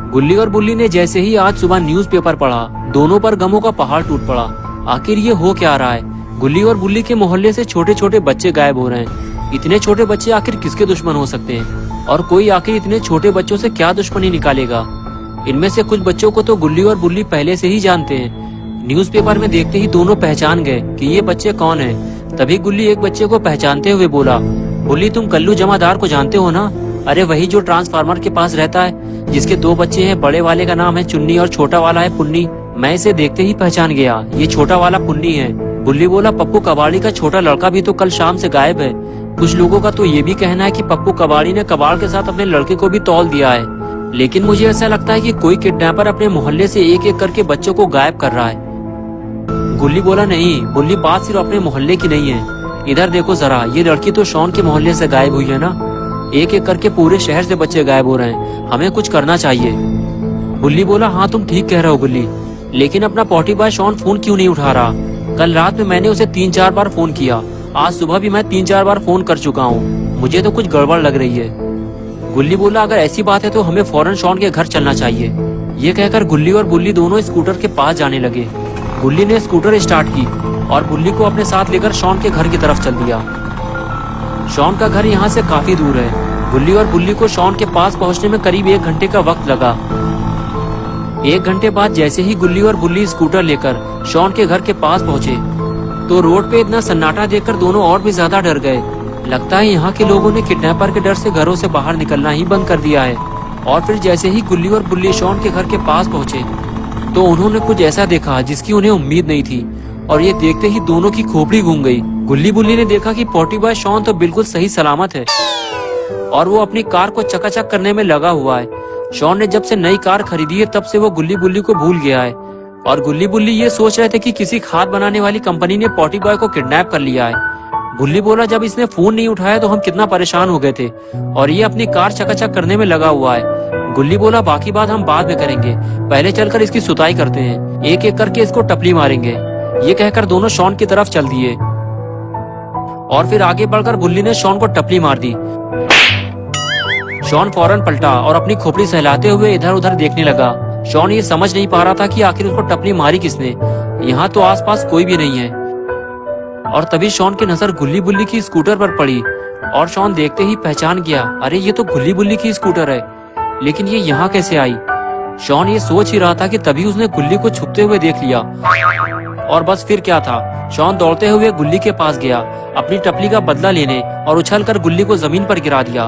गुल्ली और बुल्ली ने जैसे ही आज सुबह न्यूज़पेपर पढ़ा, दोनों पर गमों का पहाड़ टूट पड़ा। आखिर ये हो क्या रहा है? गुल्ली और बुल्ली के मोहल्ले से छोटे छोटे बच्चे गायब हो रहे हैं। इतने छोटे बच्चे आखिर किसके दुश्मन हो सकते हैं? और कोई आखिर इतने छोटे बच्चों से क्या दुश्मनी निकालेगा? इनमें से कुछ बच्चों को तो गुल्ली और बुल्ली पहले से ही जानते हैं। न्यूज़पेपर में देखते ही दोनों पहचान गए कि ये बच्चे कौन हैं। तभी गुल्ली एक बच्चे को पहचानते हुए बोला, बुल्ली तुम कल्लू जमादार को जानते हो ना? अरे वही जो ट्रांसफार्मर के पास रहता है, जिसके दो बच्चे हैं, बड़े वाले का नाम है चुन्नी और छोटा वाला है पुन्नी। मैं इसे देखते ही पहचान गया, ये छोटा वाला पुन्नी है। बुल्ली बोला, पप्पू कबाड़ी का छोटा लड़का भी तो कल शाम से गायब है। कुछ लोगों का तो ये भी कहना है कि पप्पू कबाड़ी ने कबाड़ के साथ अपने लड़के को भी तौल दिया है। लेकिन मुझे ऐसा लगता है कि कोई किडनैपर अपने मोहल्ले से एक एक करके बच्चों को गायब कर रहा है। गुल्ली बोला, नहीं बुल्ली, बात सिर्फ अपने मोहल्ले की नहीं है। इधर देखो जरा, ये लड़की तो शॉन के मोहल्ले से गायब हुई है ना। एक एक करके पूरे शहर से बच्चे गायब हो रहे हैं, हमें कुछ करना चाहिए। बुल्ली बोला, हाँ तुम ठीक कह रहे हो गुल्ली, लेकिन अपना पॉटी बॉय शॉन फोन क्यों नहीं उठा रहा? कल रात में मैंने उसे 3-4 बार फोन किया, आज सुबह भी मैं 3-4 बार फोन कर चुका हूँ। मुझे तो कुछ गड़बड़ लग रही है। गुल्ली बोला, अगर ऐसी बात है तो हमें फौरन शॉन के घर चलना चाहिए। ये कहकर गुल्ली और बुल्ली दोनों स्कूटर के पास जाने लगे। गुल्ली ने स्कूटर स्टार्ट की और बुल्ली को अपने साथ लेकर शॉन के घर की तरफ चल दिया। शॉन का घर यहाँ से काफी दूर है। गुल्ली और बुल्ली को शॉन के पास पहुँचने में करीब 1 घंटे का वक्त लगा। 1 घंटे बाद जैसे ही गुल्ली और बुल्ली स्कूटर लेकर शॉन के घर के पास पहुँचे तो रोड पे इतना सन्नाटा देखकर दोनों और भी ज्यादा डर गए। लगता है यहाँ के लोगों ने किडनैपर के डर से घरों से बाहर निकलना ही बंद कर दिया है। और फिर जैसे ही गुल्ली और बुल्ली शॉन के घर के पास पहुँचे तो उन्होंने कुछ ऐसा देखा जिसकी उन्हें उम्मीद नहीं थी, और ये देखते ही दोनों की खोपड़ी घूम गई। गुल्ली बुल्ली ने देखा कि पॉटी बॉय शॉन तो बिल्कुल सही सलामत है और वो अपनी कार को चकाचक करने में लगा हुआ है। शॉन ने जब से नई कार खरीदी है तब से वो गुल्ली बुल्ली को भूल गया है, और गुल्ली बुल्ली ये सोच रहे थे कि किसी खाद बनाने वाली कंपनी ने पॉटी बॉय को किडनैप कर लिया है। बुल्ली बोला, जब इसने फोन नहीं उठाया तो हम कितना परेशान हो गए थे, और ये अपनी कार चकाचक करने में लगा हुआ है। गुल्ली बोला, बाकी बात हम बाद में करेंगे, पहले चलकर इसकी सुताई करते हैं, एक एक करके इसको टपली मारेंगे। ये कहकर दोनों शॉन की तरफ चल दिए और फिर आगे बढ़कर बुल्ली ने शॉन को टपली मार दी। शॉन फौरन पलटा और अपनी खोपड़ी सहलाते हुए इधर उधर देखने लगा। शॉन ये समझ नहीं पा रहा था कि आखिर उसको टपली मारी किसने। यहाँ तो आसपास कोई भी नहीं है। और तभी शॉन की नजर गुल्ली बुल्ली की स्कूटर पर पड़ी और शॉन देखते ही पहचान गया, अरे ये तो गुल्ली बुल्ली की स्कूटर है, लेकिन ये यहाँ कैसे आई? शॉन ये सोच ही रहा था कि तभी उसने गुल्ली को छुपते हुए देख लिया। और बस फिर क्या था, शॉन दौड़ते हुए गुल्ली के पास गया अपनी टपली का बदला लेने और उछलकर गुल्ली को जमीन पर गिरा दिया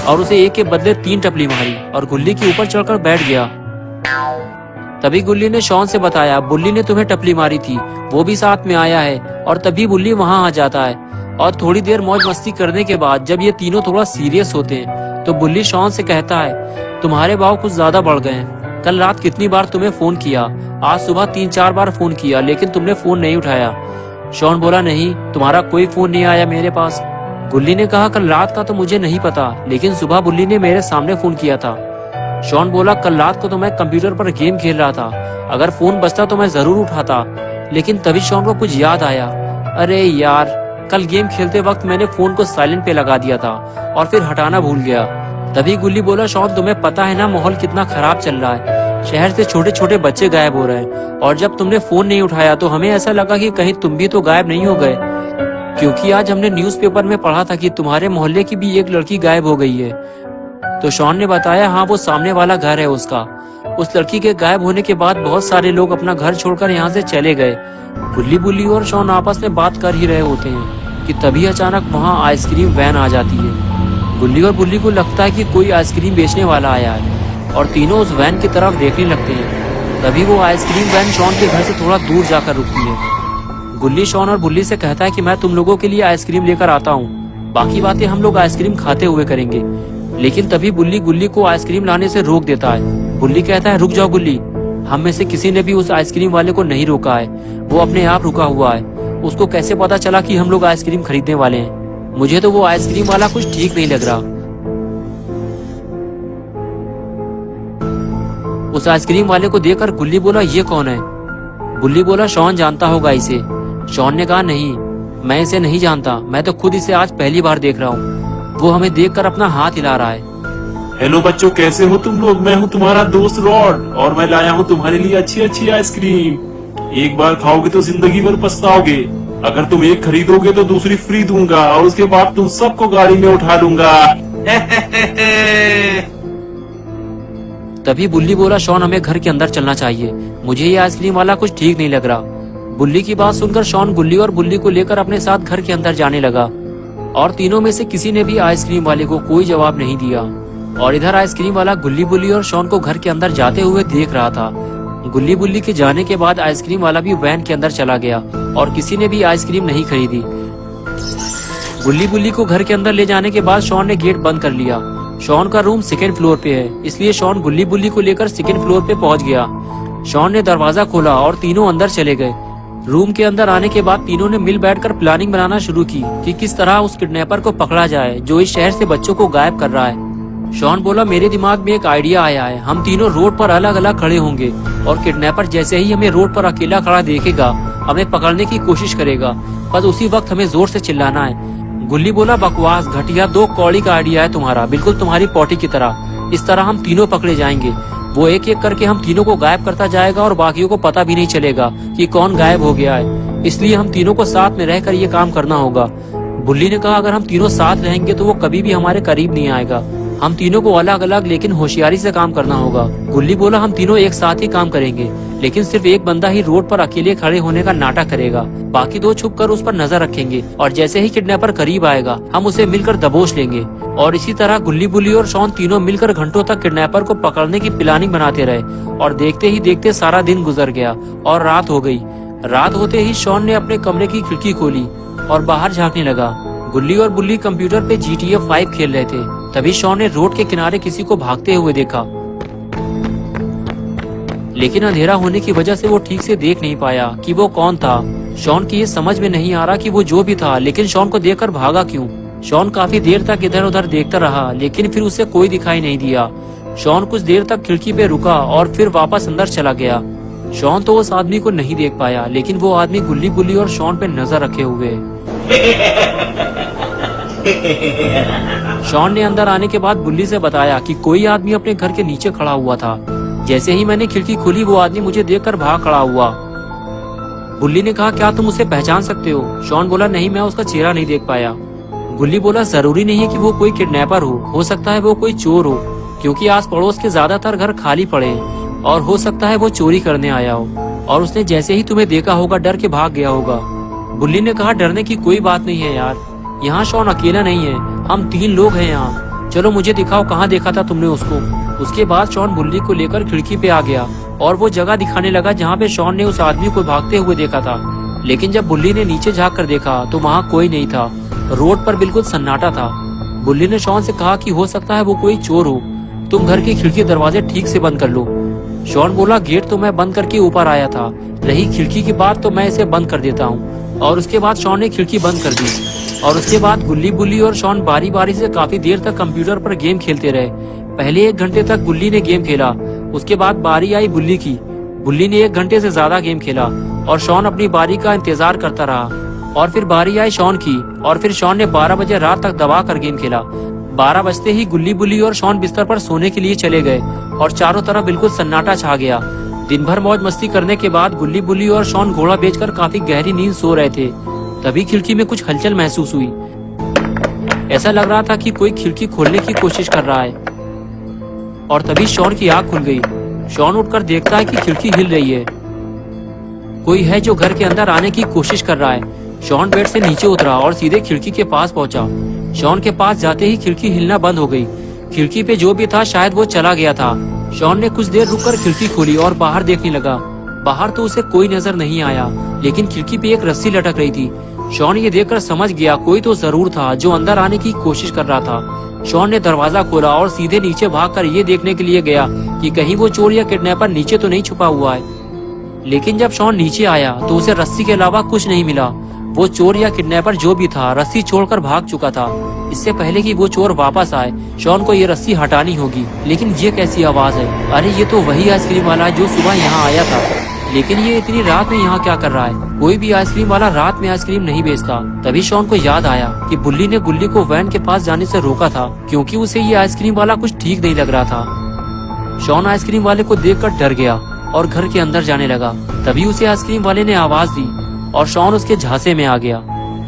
और उसे एक के बदले 3 टपली मारी और गुल्ली के ऊपर चढ़कर बैठ गया। तभी गुल्ली ने शॉन से बताया, बुल्ली ने तुम्हें टपली मारी थी, वो भी साथ में आया है। और तभी बुल्ली वहाँ आ जाता है और थोड़ी देर मौज मस्ती करने के बाद जब ये तीनों थोड़ा सीरियस होते हैं तो बुल्ली शॉन से कहता है, तुम्हारे भाव कुछ ज्यादा बढ़ गए हैं। कल रात कितनी बार तुम्हें फोन किया, आज सुबह 3-4 बार फोन किया, लेकिन तुमने फोन नहीं उठाया। शॉन बोला, नहीं, तुम्हारा कोई फोन नहीं आया मेरे पास। गुल्ली ने कहा, कल रात का तो मुझे नहीं पता, लेकिन सुबह बुल्ली ने मेरे सामने फोन किया था। शॉन बोला, कल रात को तो मैं कंप्यूटर पर गेम खेल रहा था, अगर फोन बजता तो मैं जरूर उठाता। लेकिन तभी शॉन को कुछ याद आया, अरे यार, कल गेम खेलते वक्त मैंने फोन को साइलेंट पे लगा दिया था और फिर हटाना भूल गया। तभी गुल्ली बोला, शॉन तुम्हें पता है ना माहौल कितना खराब चल रहा है, शहर से छोटे छोटे बच्चे गायब हो रहे हैं, और जब तुमने फोन नहीं उठाया तो हमें ऐसा लगा कि कहीं तुम भी तो गायब नहीं हो गए, क्योंकि आज हमने न्यूज़पेपर में पढ़ा था कि तुम्हारे मोहल्ले की भी एक लड़की गायब हो गई है। तो शॉन ने बताया, हाँ वो सामने वाला घर है उसका। उस लड़की के गायब होने के बाद बहुत सारे लोग अपना घर छोड़कर यहाँ से चले गए। गुल्ली बुल्ली और शॉन आपस में बात कर ही रहे होते हैं कि तभी अचानक वहाँ आइसक्रीम वैन आ जाती है। गुल्ली और बुल्ली को लगता है कि कोई आइसक्रीम बेचने वाला आया है और तीनों उस वैन की तरफ देखने लगते हैं। तभी वो आइसक्रीम वैन शॉन के घर से थोड़ा दूर जाकर रुकती है। गुल्ली शॉन और बुल्ली से कहता है कि मैं तुम लोगों के लिए आइसक्रीम लेकर आता हूँ, बाकी बातें हम लोग आइसक्रीम खाते हुए करेंगे। लेकिन तभी बुल्ली गुल्ली को आइसक्रीम लाने से रोक देता है। बुल्ली कहता है, रुक जाओ गुल्ली, हम में से किसी ने भी उस आइसक्रीम वाले को नहीं रोका है, वो अपने आप रुका हुआ है। उसको कैसे पता चला कि हम लोग आइसक्रीम खरीदने वाले हैं? मुझे तो वो आइसक्रीम वाला कुछ ठीक नहीं लग रहा। उस आइसक्रीम वाले को देखकर गुल्ली बोला, ये कौन है? बुल्ली बोला, शॉन जानता होगा इसे। शॉन ने कहा, नहीं, मैं इसे नहीं जानता, मैं तो खुद इसे आज पहली बार देख रहा हूँ। वो हमें देखकर अपना हाथ हिला रहा है। हेलो बच्चों, कैसे हो तुम लोग? मैं हूँ तुम्हारा दोस्त रॉड और मैं लाया हूँ तुम्हारे लिए अच्छी अच्छी आइसक्रीम। एक बार खाओगे तो जिंदगी भर पछताओगे। अगर तुम एक खरीदोगे तो दूसरी फ्री दूंगा और उसके बाद तुम सबको गाड़ी में उठा लूंगा। तभी बुल्ली बोला, शॉन हमें घर के अंदर चलना चाहिए, मुझे ये आइसक्रीम वाला कुछ ठीक नहीं लग रहा। बुल्ली की बात सुनकर शॉन गुल्ली और बुल्ली को लेकर अपने साथ घर के अंदर जाने लगा और तीनों में से किसी ने भी आइसक्रीम वाले को कोई जवाब नहीं दिया। और इधर आइसक्रीम वाला गुल्ली बुल्ली और शॉन को घर के अंदर जाते हुए देख रहा था। गुल्ली बुल्ली के जाने के बाद आइसक्रीम वाला भी वैन के अंदर चला गया और किसी ने भी आइसक्रीम नहीं खरीदी। गुल्ली बुल्ली को घर के अंदर ले जाने के बाद शॉन ने गेट बंद कर लिया। शॉन का रूम सेकंड फ्लोर पे है, इसलिए शॉन गुल्ली बुल्ली को लेकर सेकंड फ्लोर पे पहुंच गया। शॉन ने दरवाजा खोला और तीनों अंदर चले गए। रूम के अंदर आने के बाद तीनों ने मिल बैठकर प्लानिंग बनाना शुरू की कि किस तरह उस किडनैपर को पकड़ा जाए जो इस शहर से बच्चों को गायब कर रहा है। शॉन बोला, मेरे दिमाग में एक आइडिया आया है, हम तीनों रोड पर अलग अलग खड़े होंगे और किडनैपर जैसे ही हमें रोड पर अकेला खड़ा देखेगा हमें पकड़ने की कोशिश करेगा, बस उसी वक्त हमें जोर से चिल्लाना है। गुल्ली बोला, बकवास, घटिया, दो कौड़ी का आइडिया है तुम्हारा, बिल्कुल तुम्हारी पॉटी की तरह। इस तरह हम तीनों पकड़े जाएंगे। वो एक एक करके हम तीनों को गायब करता जाएगा और बाकियों को पता भी नहीं चलेगा कि कौन गायब हो गया है, इसलिए हम तीनों को साथ में रहकर ये काम करना होगा। बुल्ली ने कहा, अगर हम तीनों साथ रहेंगे तो वो कभी भी हमारे करीब नहीं आएगा। हम तीनों को अलग अलग लेकिन होशियारी से काम करना होगा। गुल्ली बोला, हम तीनों एक साथ ही काम करेंगे, लेकिन सिर्फ एक बंदा ही रोड पर अकेले खड़े होने का नाटक करेगा, बाकी दो छुपकर उस पर नजर रखेंगे और जैसे ही किडनैपर करीब आएगा हम उसे मिलकर दबोच लेंगे। और इसी तरह गुल्ली बुल्ली और शॉन तीनों मिलकर घंटों तक किडनैपर को पकड़ने की प्लानिंग बनाते रहे। और देखते ही देखते सारा दिन गुजर गया और रात हो गई। रात होते ही शॉन ने अपने कमरे की खिड़की खोली और बाहर झांकने लगा। गुल्ली और बुल्ली कंप्यूटर पे GTA 5 खेल रहे थे। तभी शॉन ने रोड के किनारे किसी को भागते हुए देखा, लेकिन अंधेरा होने की वजह से वो ठीक से देख नहीं पाया कि वो कौन था। शॉन की ये समझ में नहीं आ रहा कि वो जो भी था, लेकिन शॉन को देखकर भागा क्यों। शॉन काफी देर तक इधर उधर देखता रहा, लेकिन फिर उसे कोई दिखाई नहीं दिया। शॉन कुछ देर तक खिड़की पे रुका और फिर वापस अंदर चला गया। शॉन तो उस आदमी को नहीं देख पाया, लेकिन वो आदमी गुल्ली बुल्ली और शॉन पे नजर रखे हुए। शॉन ने अंदर आने के बाद बुल्ली से बताया कि कोई आदमी अपने घर के नीचे खड़ा हुआ था। जैसे ही मैंने खिड़की खोली वो आदमी मुझे देखकर भाग खड़ा हुआ। बुल्ली ने कहा, क्या तुम उसे पहचान सकते हो? शॉन बोला, नहीं, मैं उसका चेहरा नहीं देख पाया। गुल्ली बोला, जरूरी नहीं है कि वो कोई किडनैपर हो सकता है वो कोई चोर हो, क्योंकि आस पड़ोस के ज्यादातर घर खाली पड़े हैं और हो सकता है वो चोरी करने आया हो और उसने जैसे ही तुम्हें देखा होगा डर के भाग गया होगा। बुल्ली ने कहा, डरने की कोई बात नहीं है यार, यहाँ शॉन अकेला नहीं है, हम 3 लोग हैं यहाँ। चलो मुझे दिखाओ कहाँ देखा था तुमने उसको। उसके बाद शॉन बुल्ली को लेकर खिड़की पे आ गया और वो जगह दिखाने लगा जहाँ पे शॉन ने उस आदमी को भागते हुए देखा था। लेकिन जब बुल्ली ने नीचे झाँक कर देखा तो वहाँ कोई नहीं था, रोड पर बिल्कुल सन्नाटा था। बुल्ली ने शॉन से कहा कि हो सकता है वो कोई चोर हो, तुम घर की खिड़की दरवाजे ठीक से बंद कर लो। शॉन बोला, गेट तो मैं बंद करके ऊपर आया था, रही खिड़की की बात तो मैं इसे बंद कर देता हूँ। और उसके बाद शॉन ने खिड़की बंद कर दी और उसके बाद गुल्ली बुल्ली और शॉन बारी बारी से काफी देर तक कंप्यूटर पर गेम खेलते रहे। पहले 1 घंटे तक गुल्ली ने गेम खेला, उसके बाद बारी आई बुल्ली की। बुल्ली ने 1 घंटे से ज्यादा गेम खेला और शॉन अपनी बारी का इंतजार करता रहा। और फिर बारी आई शॉन की और फिर शॉन ने 12 बजे रात तक दबा कर गेम खेला। 12 बजते ही गुल्ली बुल्ली और शॉन बिस्तर पर सोने के लिए चले गए और चारों तरफ बिल्कुल सन्नाटा छा गया। दिन भर मौज मस्ती करने के बाद गुल्ली बुल्ली और शॉन घोड़ा बेचकर काफी गहरी नींद सो रहे थे। तभी खिड़की में कुछ हलचल महसूस हुई। ऐसा लग रहा था कि कोई खिड़की खोलने की कोशिश कर रहा है। और तभी शॉन की आंख खुल गई। शॉन उठकर देखता है कि खिड़की हिल रही है, कोई है जो घर के अंदर आने की कोशिश कर रहा है। शॉन बेड से नीचे उतरा और सीधे खिड़की के पास पहुंचा। शॉन के पास जाते ही खिड़की हिलना बंद हो गई। खिड़की पे जो भी था शायद वो चला गया था। शॉन ने कुछ देर रुककर खिड़की खोली और बाहर देखने लगा। बाहर तो उसे कोई नजर नहीं आया, लेकिन खिड़की पे एक रस्सी लटक रही थी। शॉन ये देखकर समझ गया कोई तो जरूर था जो अंदर आने की कोशिश कर रहा था। शॉन ने दरवाजा खोला और सीधे नीचे भागकर ये देखने के लिए गया कि कहीं वो चोर या किडनैपर नीचे तो नहीं छुपा हुआ है। लेकिन जब शॉन नीचे आया तो उसे रस्सी के अलावा कुछ नहीं मिला। वो चोर या किडनैपर जो भी था रस्सी छोड़कर भाग चुका था। इससे पहले कि वो चोर वापस आए शॉन को ये रस्सी हटानी होगी। लेकिन ये कैसी आवाज है? अरे ये तो वही आइसक्रीम वाला है जो सुबह यहाँ आया था। लेकिन ये इतनी रात में यहाँ क्या कर रहा है? कोई भी आइसक्रीम वाला रात में आइसक्रीम नहीं बेचता। तभी शॉन को याद आया कि बुल्ली ने गुल्ली को वैन के पास जाने से रोका था, क्योंकि उसे ये आइसक्रीम वाला कुछ ठीक नहीं लग रहा था। शॉन आइसक्रीम वाले को देखकर डर गया और घर के अंदर जाने लगा। तभी उसे आइसक्रीम वाले ने आवाज दी और शॉन उसके झांसे में आ गया।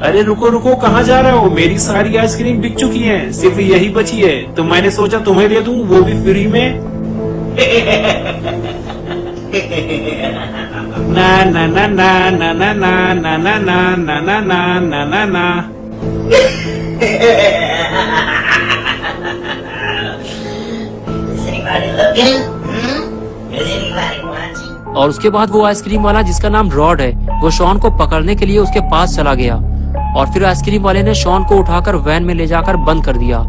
अरे रुको रुको, कहाँ जा रहे हो? मेरी सारी आइसक्रीम बिक चुकी है, सिर्फ यही बची है, तो मैंने सोचा तुम्हें दे दूं, वो भी फ्री में। ना ना ना ना ना ना ना ना ना ना ना ना ना ना ना ना। Is anybody looking? Is anybody watching? और उसके बाद वो आइसक्रीम वाला जिसका नाम रॉड है, वो शॉन को पकड़ने के लिए उसके पास चला गया और फिर आइसक्रीम वाले ने शॉन को उठाकर वैन में ले जाकर बंद कर दिया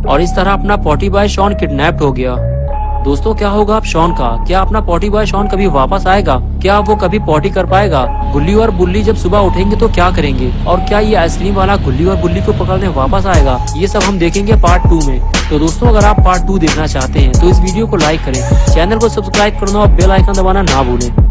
और इस तरह अपना पॉटी बॉय शॉन किडनैप्ड हो गया। दोस्तों, क्या होगा अब शॉन का? क्या अपना पॉटी बॉय शॉन कभी वापस आएगा? क्या वो कभी पॉटी कर पाएगा? गुल्ली और बुल्ली जब सुबह उठेंगे तो क्या करेंगे? और क्या ये आइसक्रीम वाला गुल्ली और बुल्ली को पकड़ने वापस आएगा? ये सब हम देखेंगे पार्ट 2 में। तो दोस्तों, अगर आप पार्ट 2 देखना चाहते हैं तो इस वीडियो को लाइक करें, चैनल को सब्सक्राइब करना और बेल आइकन दबाना ना भूलें।